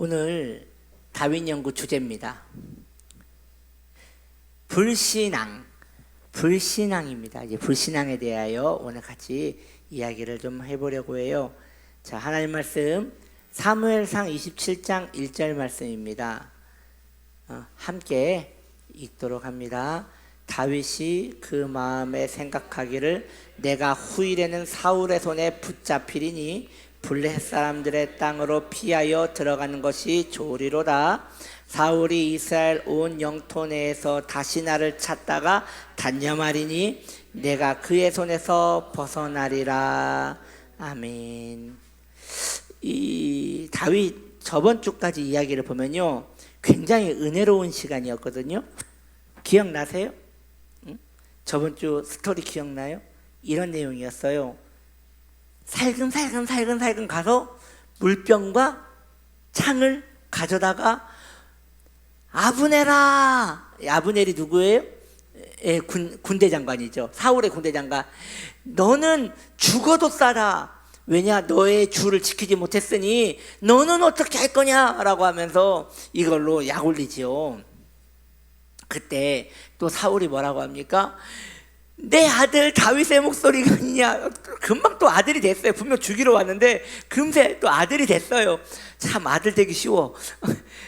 오늘 다윈 연구 주제입니다. 불신앙입니다. 이제 불신앙에 대하여 오늘 같이 이야기를 좀 해보려고 해요. 자, 하나님 말씀 사무엘상 27장 1절 말씀입니다. 함께 읽도록 합니다. 다윗이 그 마음에 생각하기를 내가 후일에는 사울의 손에 붙잡히리니 블레셋 사람들의 땅으로 피하여 들어가는 것이 좋으리로다. 사울이 이스라엘 온 영토 내에서 다시 나를 찾다가 단념하리니 내가 그의 손에서 벗어나리라. 아멘. 이 다윗 저번 주까지 이야기를 보면요, 굉장히 은혜로운 시간이었거든요. 기억나세요? 응? 저번 주 스토리 기억나요? 이런 내용이었어요. 살금살금 가서 물병과 창을 가져다가 아브넬이 누구예요? 군대 장관이죠. 사울의 군대 장관. 너는 죽어도 싸라. 왜냐? 너의 주를 지키지 못했으니 너는 어떻게 할 거냐? 라고 하면서 이걸로 약 올리지요. 그때 또 사울이 뭐라고 합니까? 내 아들 다윗의 목소리가 아니냐. 금방 또 아들이 됐어요. 분명 죽이러 왔는데 금세 또 아들이 됐어요. 참 아들 되기 쉬워.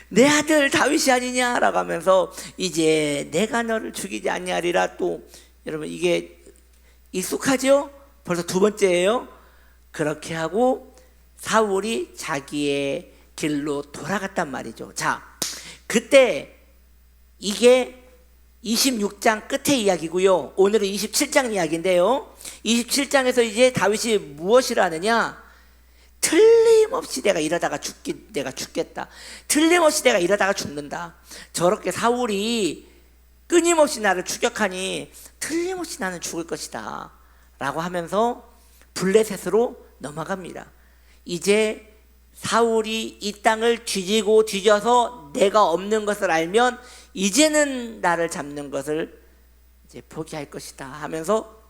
내 아들 다윗이 아니냐라고 하면서 이제 내가 너를 죽이지 않냐리라. 또 여러분 이게 익숙하죠? 벌써 두 번째예요. 그렇게 하고 사울이 자기의 길로 돌아갔단 말이죠. 자, 그때 이게 26장 끝의 이야기고요. 오늘은 27장 이야기인데요. 27장에서 이제 다윗이 무엇을 하느냐? 틀림없이 내가 이러다가 죽겠다. 틀림없이 내가 이러다가 죽는다. 저렇게 사울이 끊임없이 나를 추격하니 틀림없이 나는 죽을 것이다. 라고 하면서 블레셋으로 넘어갑니다. 이제 사울이 이 땅을 뒤지고 뒤져서 내가 없는 것을 알면 이제는 나를 잡는 것을 이제 포기할 것이다 하면서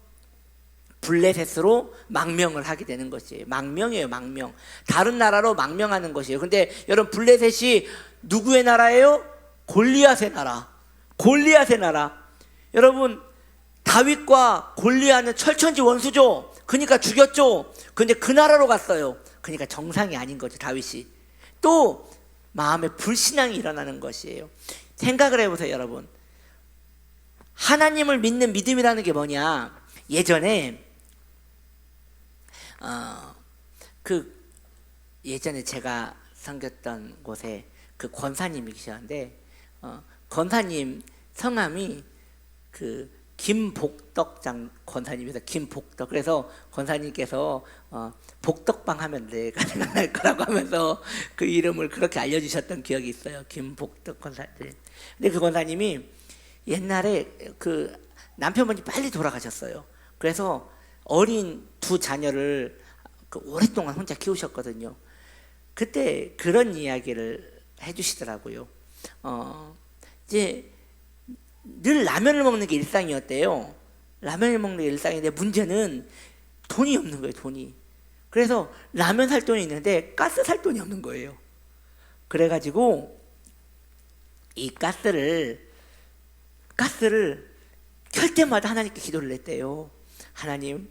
블레셋으로 망명을 하게 되는 것이에요. 망명이에요, 망명. 다른 나라로 망명하는 것이에요. 근데 여러분, 블레셋이 누구의 나라예요? 골리앗의 나라. 골리앗의 나라. 여러분, 다윗과 골리앗은 철천지 원수죠. 그러니까 죽였죠. 근데 그 나라로 갔어요. 그러니까 정상이 아닌 거죠, 다윗이. 또 마음에 불신앙이 일어나는 것이에요. 생각을 해보세요, 여러분. 하나님을 믿는 믿음이라는 게 뭐냐? 예전에 예전에 제가 섬겼던 곳에 그 권사님이 계셨는데, 권사님 성함이 김복덕 권사님이서 김복덕. 그래서 권사님께서 복덕방 하면 내가 생각날 거라고 하면서 그 이름을 그렇게 알려주셨던 기억이 있어요. 김복덕 권사님. 근데 그 권사님이 옛날에 그 남편분이 빨리 돌아가셨어요. 그래서 어린 두 자녀를 오랫동안 혼자 키우셨거든요. 그때 그런 이야기를 해주시더라고요. 이제 늘 라면을 먹는 게 일상이었대요. 라면을 먹는 게 일상인데 문제는 돈이 없는 거예요, 돈이. 그래서 라면 살 돈이 있는데 가스 살 돈이 없는 거예요. 그래가지고 이 가스를 켤 때마다 하나님께 기도를 했대요. 하나님,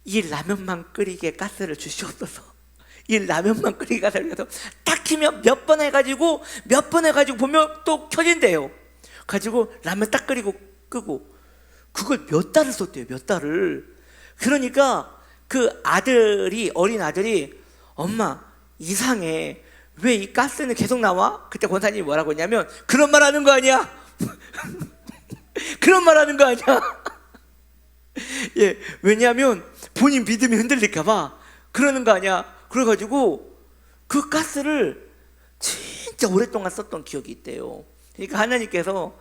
이 라면만 끓이게 가스를 주시옵소서. 이 라면만 끓이게 가스를 해서 딱 키면 몇 번 해가지고 보면 또 켜진대요. 가지고 라면 딱 끓이고 끄고 그걸 몇 달을 썼대요. 몇 달을. 그러니까 그 어린 아들이 엄마 이상해. 왜 이 가스는 계속 나와? 그때 권사님이 뭐라고 했냐면 그런 말 하는 거 아니야. 그런 말 하는 거 아니야. 예, 왜냐하면 본인 믿음이 흔들릴까 봐 그러는 거 아니야. 그래가지고 그 가스를 진짜 오랫동안 썼던 기억이 있대요. 그러니까 하나님께서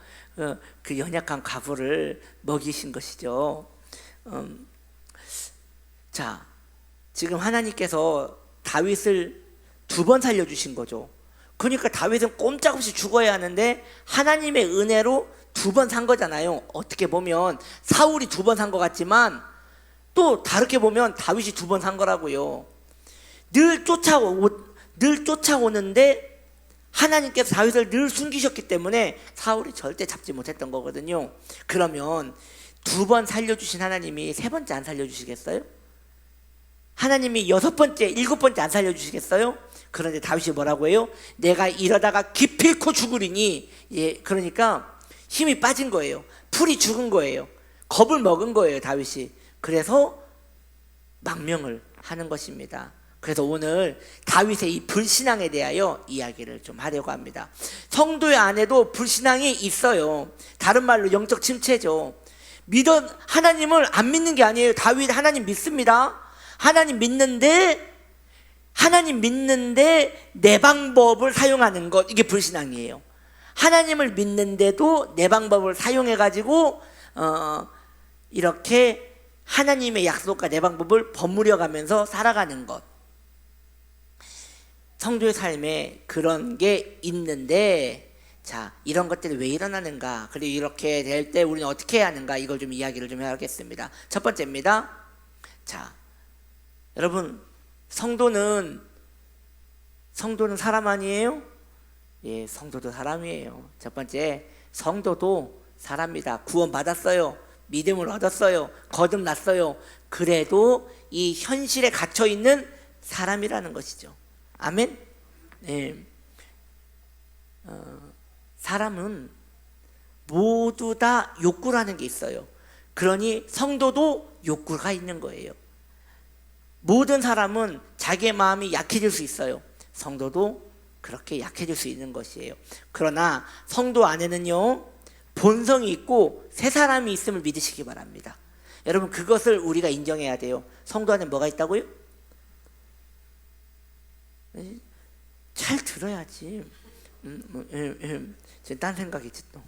그 연약한 과부를 먹이신 것이죠. 자, 지금 하나님께서 다윗을 두 번 살려주신 거죠. 그러니까 다윗은 꼼짝없이 죽어야 하는데 하나님의 은혜로 두 번 산 거잖아요. 어떻게 보면 사울이 두 번 산 것 같지만 또 다르게 보면 다윗이 두 번 산 거라고요. 늘 쫓아오는데 하나님께서 다윗을 늘 숨기셨기 때문에 사울이 절대 잡지 못했던 거거든요. 그러면 2번 살려주신 하나님이 3번째 안 살려주시겠어요? 하나님이 6번째, 7번째 안 살려주시겠어요? 그런데 다윗이 뭐라고 해요? 내가 이러다가 기필코 죽으리니, 그러니까 힘이 빠진 거예요. 풀이 죽은 거예요. 겁을 먹은 거예요, 다윗이. 그래서 망명을 하는 것입니다. 그래서 오늘 다윗의 이 불신앙에 대하여 이야기를 좀 하려고 합니다. 성도의 안에도 불신앙이 있어요. 다른 말로 영적 침체죠. 하나님을 안 믿는 게 아니에요. 다윗 하나님 믿습니다. 하나님 믿는데 내 방법을 사용하는 것, 이게 불신앙이에요. 하나님을 믿는데도 내 방법을 사용해가지고 이렇게 하나님의 약속과 내 방법을 버무려 가면서 살아가는 것, 성도의 삶에 그런 게 있는데, 자, 이런 것들이 왜 일어나는가, 그리고 이렇게 될 때 우리는 어떻게 해야 하는가, 이걸 좀 이야기를 좀 해야겠습니다. 첫 번째입니다. 자, 여러분, 성도는 사람 아니에요? 예, 성도도 사람이에요. 첫 번째, 성도도 사람이다. 구원 받았어요. 믿음을 얻었어요. 거듭났어요. 그래도 이 현실에 갇혀 있는 사람이라는 것이죠. 아멘. 예. 사람은 모두 다 욕구라는 게 있어요. 그러니 성도도 욕구가 있는 거예요. 모든 사람은 자기의 마음이 약해질 수 있어요. 성도도 그렇게 약해질 수 있는 것이에요. 그러나 성도 안에는요, 본성이 있고 새 사람이 있음을 믿으시기 바랍니다. 여러분, 그것을 우리가 인정해야 돼요. 성도 안에 뭐가 있다고요? 잘 들어야지. 지금 딴 생각이지 또.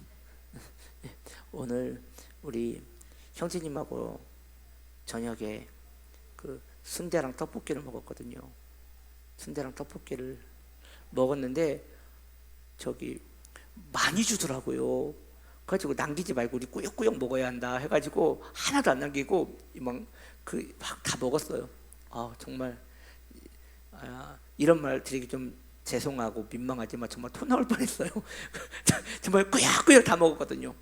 오늘 우리 형제님하고 저녁에 그 순대랑 떡볶이를 먹었거든요. 순대랑 떡볶이를 먹었는데 저기 많이 주더라고요. 그래가지고 남기지 말고 우리 꾸역꾸역 먹어야 한다 해가지고 하나도 안 남기고 막 다 먹었어요. 정말 이런 말 드리기 좀 죄송하고 민망하지만 정말 토 나올 뻔했어요. 정말 꾸역꾸역 다 먹었거든요.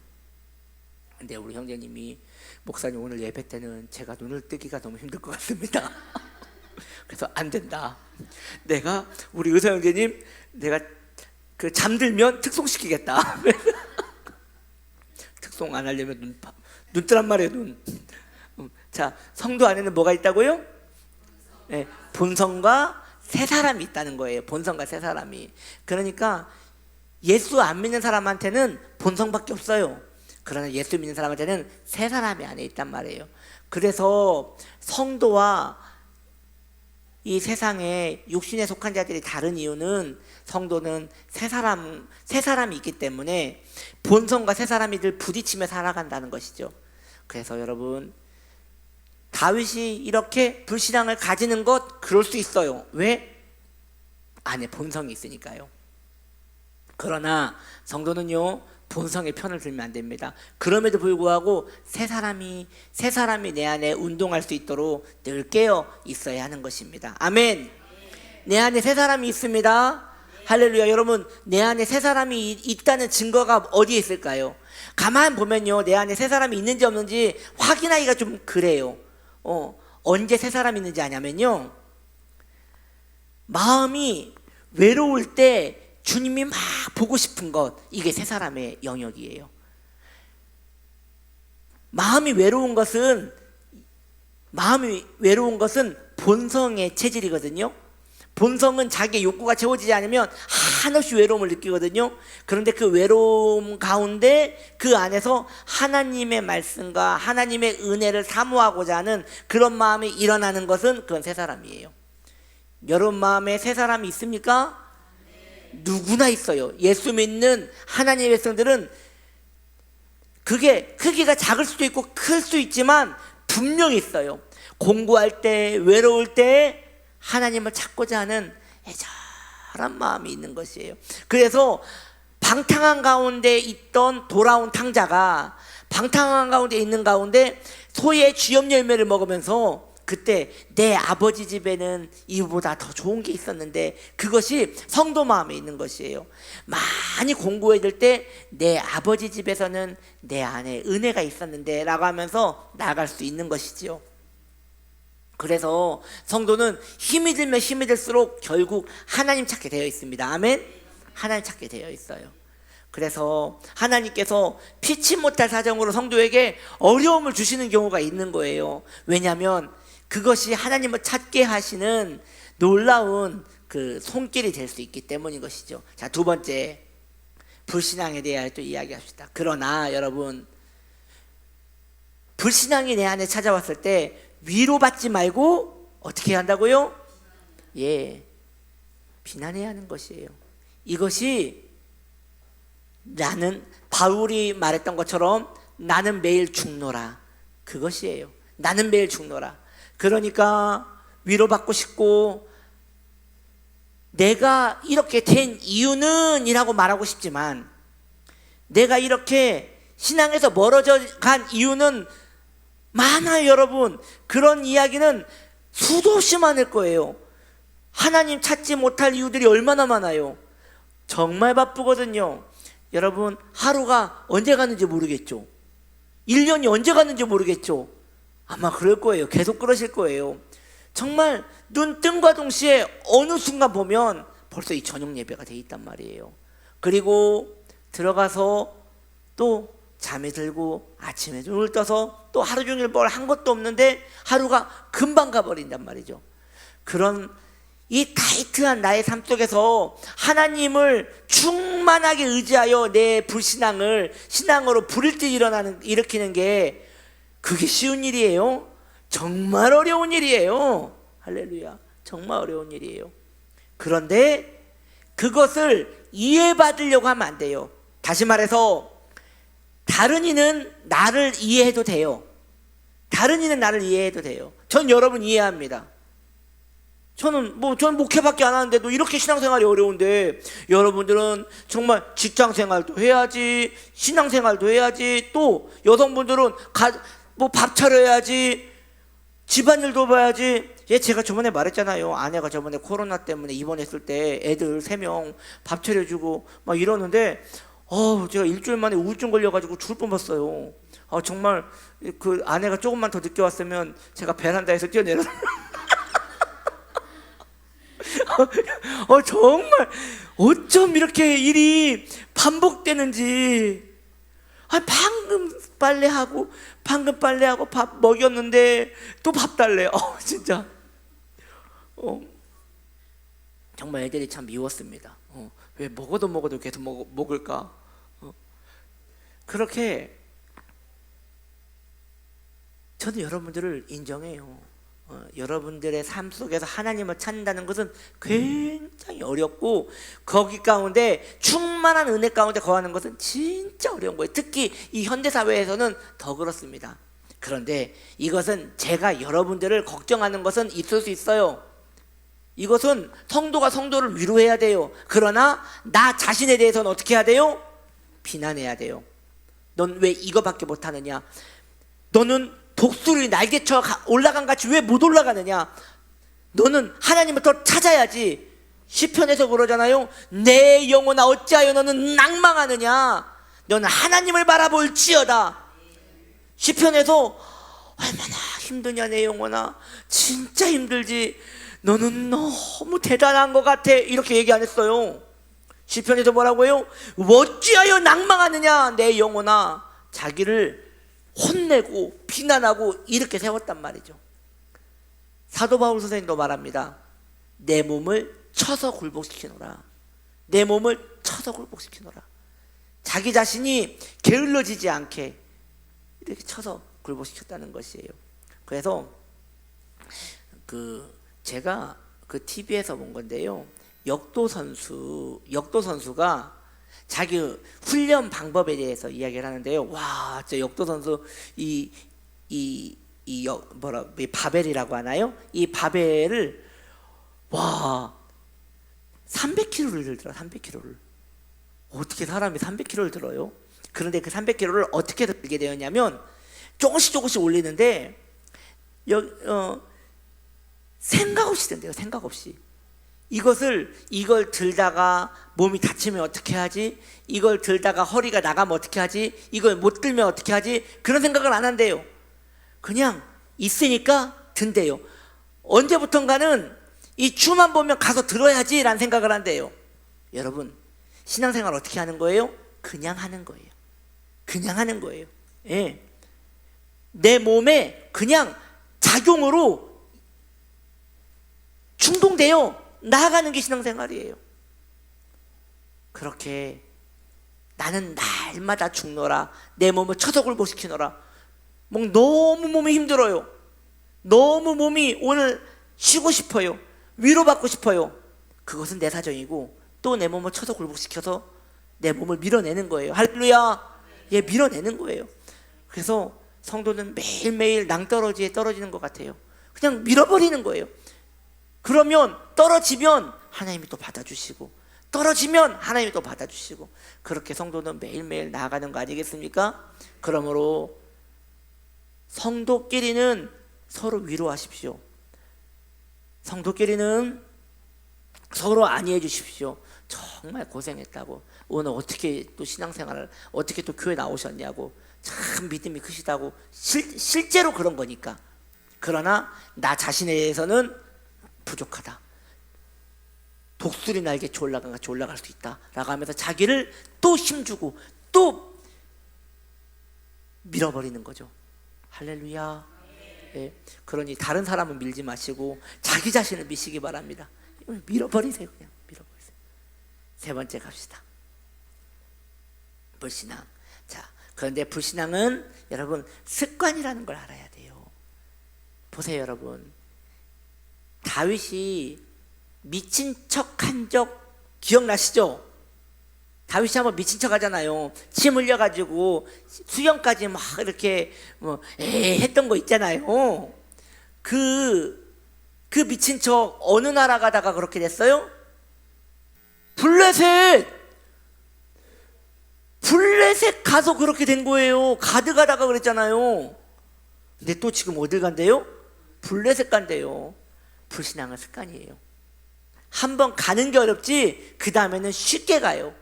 근데 우리 형제님이, 목사님 오늘 예배 때는 제가 눈을 뜨기가 너무 힘들 것 같습니다. 그래서 안 된다. 우리 의사 형제님, 내가 잠들면 특송시키겠다. 특송 안 하려면 눈 뜨란 말이에요, 눈. 자, 성도 안에는 뭐가 있다고요? 네, 본성과 새 사람이 있다는 거예요. 본성과 새 사람이. 그러니까 예수 안 믿는 사람한테는 본성밖에 없어요. 그러나 예수 믿는 사람한테는 새 사람이 안에 있단 말이에요. 그래서 성도와 이 세상에 육신에 속한 자들이 다른 이유는, 성도는 새 사람이 있기 때문에 본성과 새 사람이 늘 부딪히며 살아간다는 것이죠. 그래서 여러분, 다윗이 이렇게 불신앙을 가지는 것, 그럴 수 있어요. 왜? 안에 본성이 있으니까요. 그러나 성도는요, 본성의 편을 들면 안 됩니다. 그럼에도 불구하고 새 사람이 내 안에 운동할 수 있도록 늘 깨어 있어야 하는 것입니다. 아멘. 내 안에 새 사람이 있습니다. 할렐루야. 여러분, 내 안에 새 사람이 있다는 증거가 어디에 있을까요? 가만 보면요, 내 안에 새 사람이 있는지 없는지 확인하기가 좀 그래요. 언제 새 사람이 있는지 아냐면요, 마음이 외로울 때 주님이 막 보고 싶은 것, 이게 새 사람의 영역이에요. 마음이 외로운 것은 본성의 체질이거든요. 본성은 자기의 욕구가 채워지지 않으면 한없이 외로움을 느끼거든요. 그런데 그 외로움 가운데 그 안에서 하나님의 말씀과 하나님의 은혜를 사모하고자 하는 그런 마음이 일어나는 것은, 그건 새 사람이에요. 여러분 마음에 새 사람이 있습니까? 누구나 있어요. 예수 믿는 하나님의 백성들은 그게 크기가 작을 수도 있고 클 수 있지만 분명히 있어요. 공부할 때, 외로울 때 하나님을 찾고자 하는 애절한 마음이 있는 것이에요. 그래서 방탕한 가운데 있던 돌아온 탕자가 방탕한 가운데 있는 가운데 소의 쥐염 열매를 먹으면서 그때 내 아버지 집에는 이보다 더 좋은 게 있었는데 그것이 성도 마음에 있는 것이에요. 많이 공부해야 될 때 내 아버지 집에서는 내 안에 은혜가 있었는데 라고 하면서 나아갈 수 있는 것이지요. 그래서 성도는 힘이 들면 힘이 들수록 결국 하나님 찾게 되어 있습니다. 아멘. 하나님 찾게 되어 있어요. 그래서 하나님께서 피치 못할 사정으로 성도에게 어려움을 주시는 경우가 있는 거예요. 왜냐하면 그것이 하나님을 찾게 하시는 놀라운 그 손길이 될 수 있기 때문인 것이죠. 자, 두 번째, 불신앙에 대하여 또 이야기합시다. 그러나 여러분, 불신앙이 내 안에 찾아왔을 때 위로받지 말고 어떻게 해야 한다고요? 예, 비난해야 하는 것이에요. 이것이 나는 바울이 말했던 것처럼 나는 매일 죽노라, 그것이에요. 나는 매일 죽노라. 그러니까 위로받고 싶고 내가 이렇게 된 이유는 이라고 말하고 싶지만 내가 이렇게 신앙에서 멀어져 간 이유는 많아요. 여러분, 그런 이야기는 수도 없이 많을 거예요. 하나님 찾지 못할 이유들이 얼마나 많아요. 정말 바쁘거든요. 여러분, 하루가 언제 가는지 모르겠죠. 1년이 언제 가는지 모르겠죠. 아마 그럴 거예요. 계속 그러실 거예요. 정말 눈 뜸과 동시에 어느 순간 보면 벌써 이 저녁 예배가 돼 있단 말이에요. 그리고 들어가서 또 잠이 들고 아침에 눈을 떠서 또 하루 종일 뭘 한 것도 없는데 하루가 금방 가버린단 말이죠. 그런 이 타이트한 나의 삶 속에서 하나님을 충만하게 의지하여 내 불신앙을 신앙으로 불일 듯 일으키는 게 그게 쉬운 일이에요? 정말 어려운 일이에요. 할렐루야. 정말 어려운 일이에요. 그런데 그것을 이해받으려고 하면 안 돼요. 다시 말해서 다른 이는 나를 이해해도 돼요. 다른 이는 나를 이해해도 돼요. 전 여러분 이해합니다. 저는 목회밖에 안 하는데도 이렇게 신앙생활이 어려운데 여러분들은 정말 직장생활도 해야지, 신앙생활도 해야지, 또 여성분들은 밥 차려야지, 집안일도 봐야지. 제가 저번에 말했잖아요. 아내가 저번에 코로나 때문에 입원했을 때 애들 3명 밥 차려주고 막 이러는데 제가 일주일 만에 우울증 걸려가지고 죽을 뻔했어요. 정말 그 아내가 조금만 더 늦게 왔으면 제가 베란다에서 뛰어내렸어요. 정말 어쩜 이렇게 일이 반복되는지. 방금 빨래하고 밥 먹였는데 또 밥 달래. 진짜 정말 애들이 참 미웠습니다. 왜 먹어도 계속 먹을까? 그렇게 저는 여러분들을 인정해요. 여러분들의 삶 속에서 하나님을 찾는다는 것은 굉장히 어렵고 거기 가운데 충만한 은혜 가운데 거하는 것은 진짜 어려운 거예요. 특히 이 현대사회에서는 더 그렇습니다. 그런데 이것은 제가 여러분들을 걱정하는 것은 있을 수 있어요. 이것은 성도가 성도를 위로해야 돼요. 그러나 나 자신에 대해서는 어떻게 해야 돼요? 비난해야 돼요. 넌 왜 이거밖에 못하느냐? 너는 독수리 날개쳐 올라간 같이 왜 못 올라가느냐? 너는 하나님을 더 찾아야지. 시편에서 그러잖아요. 내 영혼아 어찌하여 너는 낭망하느냐? 너는 하나님을 바라볼지어다. 시편에서 얼마나 힘드냐 내 영혼아. 진짜 힘들지. 너는 너무 대단한 것 같아. 이렇게 얘기 안 했어요. 시편에서 뭐라고 해요? 어찌하여 낭망하느냐 내 영혼아. 자기를 혼내고 비난하고 이렇게 세웠단 말이죠. 사도 바울 선생님도 말합니다. 내 몸을 쳐서 굴복시키노라. 내 몸을 쳐서 굴복시키노라. 자기 자신이 게을러지지 않게 이렇게 쳐서 굴복시켰다는 것이에요. 그래서 제가 TV에서 본 건데요. 역도 선수가 자기 훈련 방법에 대해서 이야기를 하는데요. 와, 저 역도 선수 이 바벨이라고 하나요? 이 바벨을 300kg를 들더라. 300kg를. 어떻게 사람이 300kg를 들어요? 그런데 그 300kg를 어떻게 들게 되었냐면 조금씩 올리는데 생각 없이 된대요. 생각 없이. 이걸 들다가 몸이 다치면 어떻게 하지? 이걸 들다가 허리가 나가면 어떻게 하지? 이걸 못 들면 어떻게 하지? 그런 생각을 안 한대요. 그냥 있으니까 든대요. 언제부턴가는 이 주만 보면 가서 들어야지 라는 생각을 한대요. 여러분, 신앙생활 어떻게 하는 거예요? 그냥 하는 거예요. 그냥 하는 거예요. 예. 내 몸에 그냥 작용으로 충동되어 나아가는 게 신앙생활이에요. 그렇게 나는 날마다 죽노라, 내 몸을 처소굴복시키노라. 너무 몸이 힘들어요. 너무 몸이 오늘 쉬고 싶어요. 위로받고 싶어요. 그것은 내 사정이고 또 내 몸을 처소굴복시켜서 내 몸을 밀어내는 거예요. 할렐루야. 예, 밀어내는 거예요. 그래서 성도는 매일매일 낭떠러지에 떨어지는 것 같아요. 그냥 밀어버리는 거예요. 그러면 떨어지면 하나님이 또 받아주시고, 떨어지면 하나님이 또 받아주시고, 그렇게 성도는 매일매일 나아가는 거 아니겠습니까? 그러므로 성도끼리는 서로 위로하십시오. 성도끼리는 서로 안위해 주십시오. 정말 고생했다고, 오늘 어떻게 또 신앙생활을, 어떻게 또 교회 나오셨냐고, 참 믿음이 크시다고. 실제로 그런 거니까. 그러나 나 자신에 대해서는 부족하다. 독수리 날개치 올라간 같이 올라갈 수 있다 라고 하면서 자기를 또 힘주고 또 밀어버리는 거죠. 할렐루야. 예. 그러니 다른 사람은 밀지 마시고 자기 자신을 미시기 바랍니다. 밀어버리세요. 그냥 밀어버리세요. 세 번째 갑시다. 불신앙. 자, 그런데 불신앙은 여러분 습관이라는 걸 알아야 돼요. 보세요, 여러분. 다윗이 미친 척한 적 기억나시죠? 다윗이 한번 미친 척 하잖아요. 침 흘려가지고 수염까지 막 이렇게 했던 거 있잖아요. 그 미친 척 어느 나라 가다가 그렇게 됐어요? 블레셋 가서 그렇게 된 거예요. 가드 가다가 그랬잖아요. 근데 또 지금 어딜 간대요? 블레셋 간대요. 불신앙은 습관이에요. 한번 가는 게 어렵지 그 다음에는 쉽게 가요.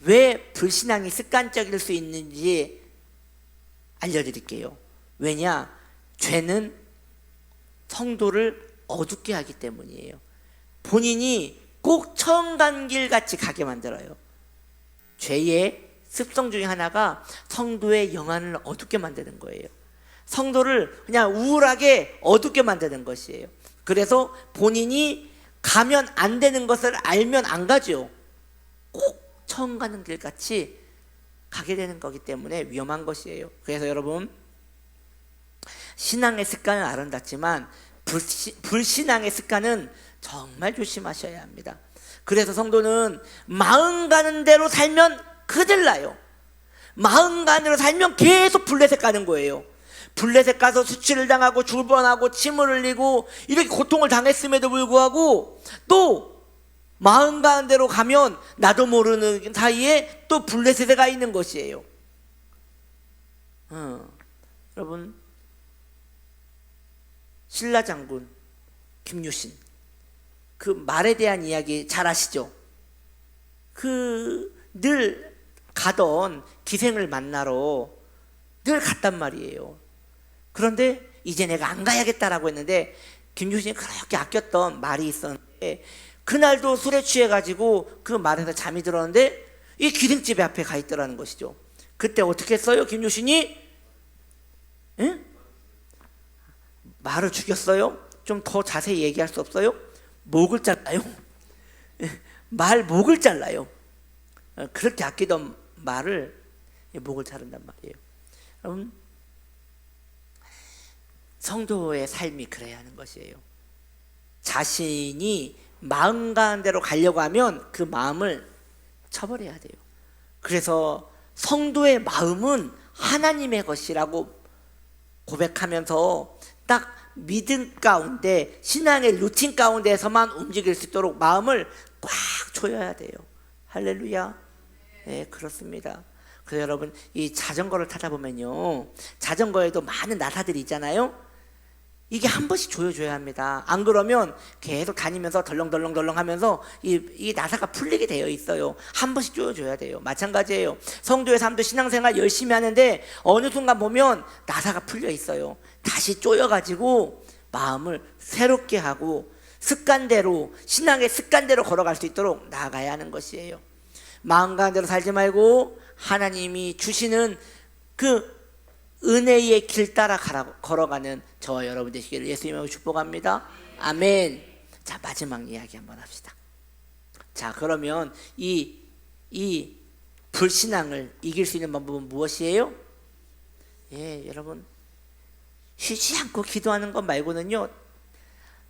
왜 불신앙이 습관적일 수 있는지 알려드릴게요. 왜냐? 죄는 성도를 어둡게 하기 때문이에요. 본인이 꼭 처음 간 길 같이 가게 만들어요. 죄의 습성 중에 하나가 성도의 영안을 어둡게 만드는 거예요. 성도를 그냥 우울하게 어둡게 만드는 것이에요. 그래서 본인이 가면 안 되는 것을 알면 안 가죠. 꼭 처음 가는 길 같이 가게 되는 거기 때문에 위험한 것이에요. 그래서 여러분, 신앙의 습관은 아름답지만 불신앙의 습관은 정말 조심하셔야 합니다. 그래서 성도는 마음 가는 대로 살면 큰일 나요. 마음 가는 대로 살면 계속 블레셋 가는 거예요. 블레셋 가서 수치를 당하고 줄번하고 침을 흘리고 이렇게 고통을 당했음에도 불구하고 또 마음 가는 대로 가면 나도 모르는 사이에 또 블레셋에 가 있는 것이에요. 여러분, 신라 장군 김유신, 그 말에 대한 이야기 잘 아시죠? 늘 가던 기생을 만나러 늘 갔단 말이에요. 그런데 이제 내가 안 가야겠다라고 했는데 김유신이 그렇게 아꼈던 말이 있었는데, 그날도 술에 취해가지고 그 말에서 잠이 들었는데 이 기생집 앞에 가 있더라는 것이죠. 그때 어떻게 했어요? 김유신이 말을 죽였어요? 좀 더 자세히 얘기할 수 없어요? 목을 잘라요. 말 목을 잘라요. 그렇게 아끼던 말을 목을 자른단 말이에요. 여러분, 성도의 삶이 그래야 하는 것이에요. 자신이 마음 가는 대로 가려고 하면 그 마음을 쳐버려야 돼요. 그래서 성도의 마음은 하나님의 것이라고 고백하면서 딱 믿음 가운데, 신앙의 루틴 가운데에서만 움직일 수 있도록 마음을 꽉 조여야 돼요. 할렐루야. 네, 그렇습니다. 그래서 여러분, 이 자전거를 타다 보면요, 자전거에도 많은 나사들이 있잖아요. 이게 한 번씩 조여줘야 합니다. 안 그러면 계속 다니면서 덜렁덜렁 하면서 이 나사가 풀리게 되어 있어요. 한 번씩 조여줘야 돼요. 마찬가지예요. 성도의 삶도 신앙생활 열심히 하는데 어느 순간 보면 나사가 풀려 있어요. 다시 조여가지고 마음을 새롭게 하고 습관대로, 신앙의 습관대로 걸어갈 수 있도록 나아가야 하는 것이에요. 마음 가는 대로 살지 말고 하나님이 주시는 그 은혜의 길 따라 걸어가는 저와 여러분 되시기를 예수님으로 축복합니다. 아멘. 자, 마지막 이야기 한번 합시다. 자, 그러면 이 불신앙을 이길 수 있는 방법은 무엇이에요? 예, 여러분, 쉬지 않고 기도하는 것 말고는요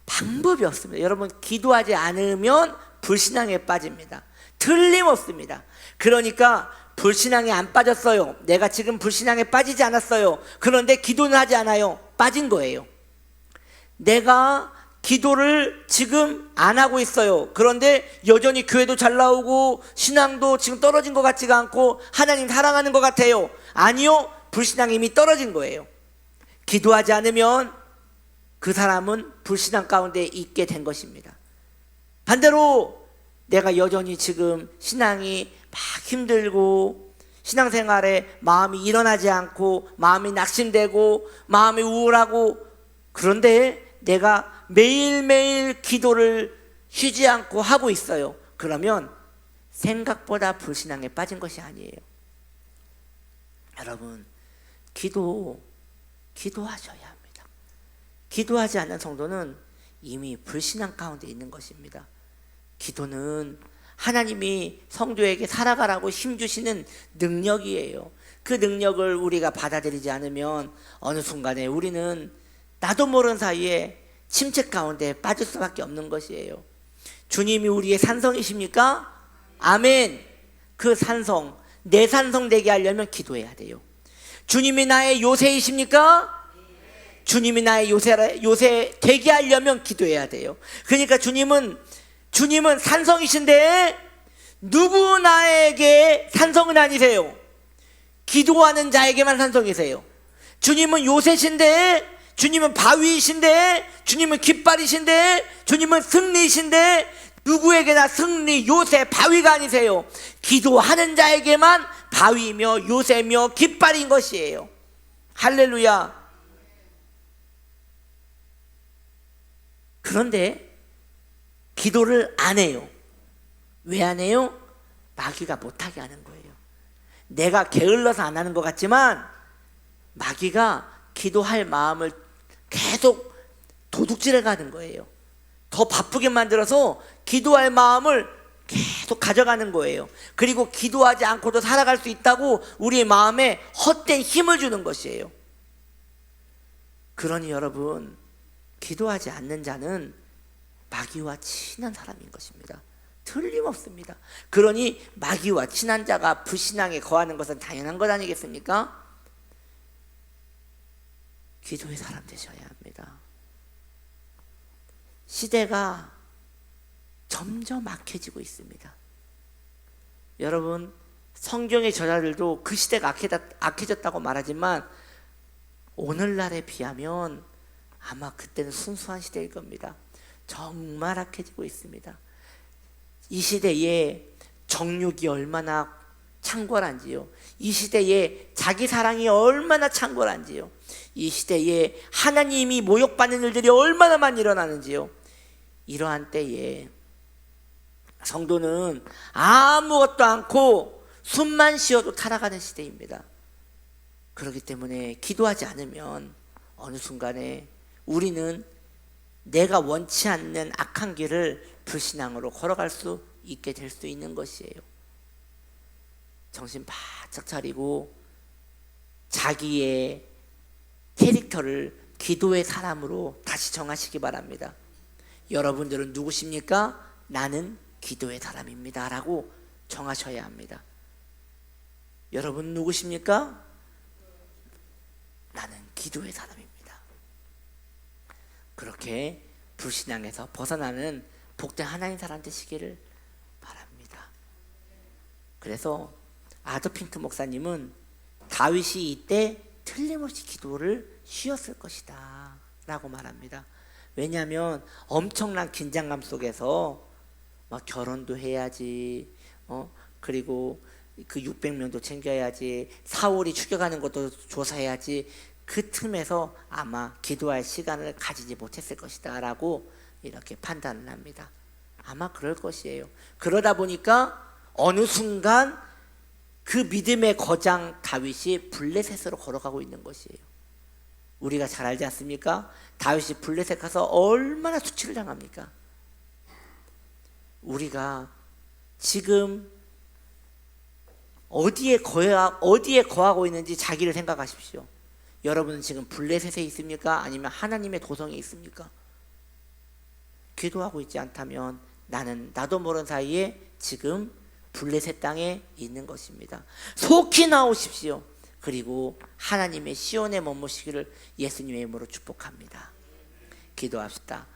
방법이 없습니다. 여러분, 기도하지 않으면 불신앙에 빠집니다. 틀림없습니다. 그러니까 불신앙에 안 빠졌어요. 내가 지금 불신앙에 빠지지 않았어요. 그런데 기도는 하지 않아요. 빠진 거예요. 내가 기도를 지금 안 하고 있어요. 그런데 여전히 교회도 잘 나오고 신앙도 지금 떨어진 것 같지가 않고 하나님 사랑하는 것 같아요. 아니요, 불신앙이 이미 떨어진 거예요. 기도하지 않으면 그 사람은 불신앙 가운데 있게 된 것입니다. 반대로 내가 여전히 지금 신앙이 막 힘들고 신앙생활에 마음이 일어나지 않고 마음이 낙심되고 마음이 우울하고, 그런데 내가 매일매일 기도를 쉬지 않고 하고 있어요. 그러면 생각보다 불신앙에 빠진 것이 아니에요. 여러분, 기도하셔야 합니다. 기도하지 않는 성도는 이미 불신앙 가운데 있는 것입니다. 기도는 하나님이 성도에게 살아가라고 힘주시는 능력이에요. 그 능력을 우리가 받아들이지 않으면 어느 순간에 우리는 나도 모르는 사이에 침체 가운데 빠질 수밖에 없는 것이에요. 주님이 우리의 산성이십니까? 아멘. 그 산성, 내 산성 되게 하려면 기도해야 돼요. 주님이 나의 요새이십니까? 주님이 나의 요새 되게 하려면 기도해야 돼요. 그러니까 주님은 산성이신데 누구 나에게 산성은 아니세요. 기도하는 자에게만 산성이세요. 주님은 요새신데, 주님은 바위이신데, 주님은 깃발이신데, 주님은 승리이신데 누구에게나 승리, 요새, 바위가 아니세요. 기도하는 자에게만 바위며 요새며 깃발인 것이에요. 할렐루야. 그런데 기도를 안 해요. 왜 안 해요? 마귀가 못하게 하는 거예요. 내가 게을러서 안 하는 것 같지만 마귀가 기도할 마음을 계속 도둑질해 가는 거예요. 더 바쁘게 만들어서 기도할 마음을 계속 가져가는 거예요. 그리고 기도하지 않고도 살아갈 수 있다고 우리의 마음에 헛된 힘을 주는 것이에요. 그러니 여러분, 기도하지 않는 자는 마귀와 친한 사람인 것입니다. 틀림없습니다. 그러니 마귀와 친한 자가 불신앙에 거하는 것은 당연한 것 아니겠습니까? 기도의 사람 되셔야 합니다. 시대가 점점 악해지고 있습니다. 여러분, 성경의 저자들도 그 시대가 악해졌다고 말하지만 오늘날에 비하면 아마 그때는 순수한 시대일 겁니다. 정말 악해지고 있습니다. 이 시대에 정욕이 얼마나 창궐한지요. 이 시대에 자기 사랑이 얼마나 창궐한지요. 이 시대에 하나님이 모욕받는 일들이 얼마나 많이 일어나는지요. 이러한 때에 성도는 아무것도 않고 숨만 쉬어도 타락하는 시대입니다. 그렇기 때문에 기도하지 않으면 어느 순간에 우리는 내가 원치 않는 악한 길을 불신앙으로 걸어갈 수 있게 될 수 있는 것이에요. 정신 바짝 차리고 자기의 캐릭터를 기도의 사람으로 다시 정하시기 바랍니다. 여러분들은 누구십니까? 나는 기도의 사람입니다 라고 정하셔야 합니다. 여러분 누구십니까? 나는 기도의 사람입니다. 그렇게 불신앙에서 벗어나는 복된 하나님 사람 되시기를 바랍니다. 그래서 아더핑크 목사님은 다윗이 이때 틀림없이 기도를 쉬었을 것이다 라고 말합니다. 왜냐하면 엄청난 긴장감 속에서 막 결혼도 해야지, 그리고 그 600명도 챙겨야지, 사울이 추격하는 것도 조사해야지, 그 틈에서 아마 기도할 시간을 가지지 못했을 것이다 라고 이렇게 판단을 합니다. 아마 그럴 것이에요. 그러다 보니까 어느 순간 그 믿음의 거장 다윗이 블레셋으로 걸어가고 있는 것이에요. 우리가 잘 알지 않습니까? 다윗이 블레셋 가서 얼마나 수치를 당합니까? 우리가 지금 어디에 거하고 있는지 자기를 생각하십시오. 여러분은 지금 블레셋에 있습니까? 아니면 하나님의 도성에 있습니까? 기도하고 있지 않다면 나도 모르는 사이에 지금 블레셋 땅에 있는 것입니다. 속히 나오십시오. 그리고 하나님의 시온에 머무시기를 예수님의 이름으로 축복합니다. 기도합시다.